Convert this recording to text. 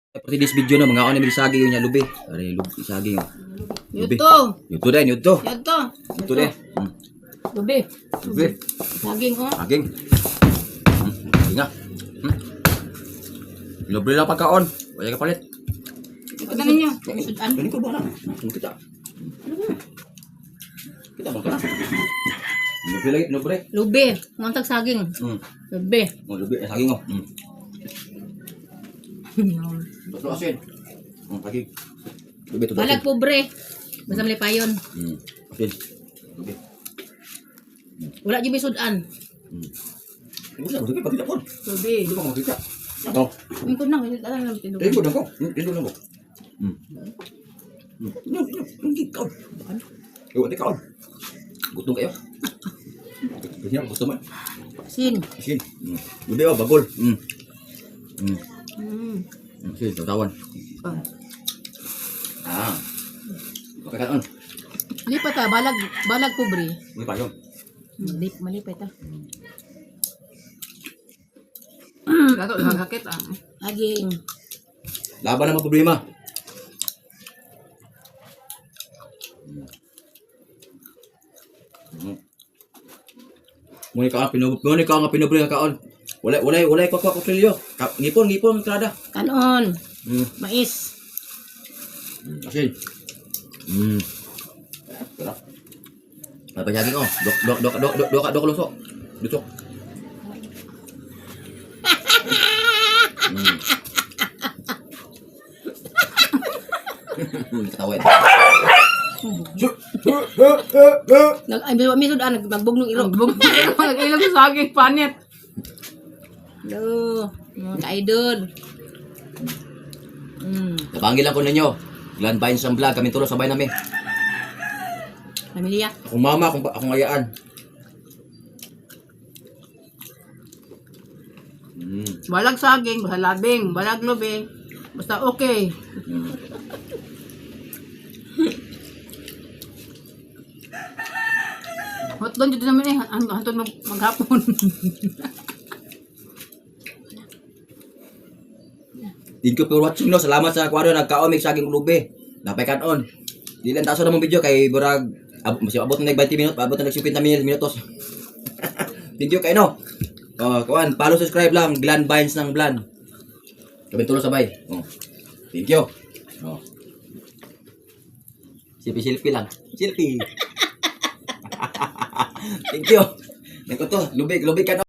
Pati this video na mga ano may saging niya lubi. Ari lubi saging. Lubi. Yuto. Yuto din, yuto. Yuto. Yuto din. Lubi. Lubi. Saging ko. Saging. Nga. Lubi lang pagkaon. Wala ka palit. Ito na ninyo. Sudan. Ini ko ba na? Kita. Kita ba ka? Lubi lagi, lubi. Lubi. Ngantag saging. Lubi. Oh, lubi saging oh. Betul asin. Lagi. Lubi tu. Balag pobre. Basta malipayon. Asin. Lubi. Wala jud may sudan. Ini dah betul pati pun. Lubi. Itu mau kita. Tahu. Mingko na kasi alam namin tindog. Itu dah kau. Itu dah kau. Ini kau. Kau ni kau. Gutom kayo. Ganyan, gutom eh. Sin. Asin. Lubi oh, bagol. Asin, tatawan. Pakai kan? Lipat ta balag pobre. Ini payung. Malipay ta. Dato sakit ah. Aging. Laban naman problema. Muni ka nga pinubri nga kaon. Wala ko kutsilyo. Ngipon kada. Kanon. Mais. Asin. Sarap. Apa lagi oh? Dok lusok. Dusok. Ketawa. May sudan nagbugnong ilo. Nag-ilog sa saging panit. Hello. Mga ka-idol. Nabanggil lang ko ninyo. Glan Vines ang vlog. Kami tulo sabay namin. Pamilya. Akong mama, akong ayaan. Balag saging, basta labing, balag lubi. Basta okay. Hotlon dito naman eh. Hantod maghapon. Thank you for watching no. Salamat sa aquarium nagka-omig sa aking lubi. Napay kanon. Di lang taso na mong video kay burag masih abot na 20 minutes, abot na 50 minutos. Thank you kay no. Kawan, follow subscribe lang Glan Vines ng Blan. Kami tulo sabay. Thank you. Selfie lang. Selfie. Thank you. Nako to, lubig ka no.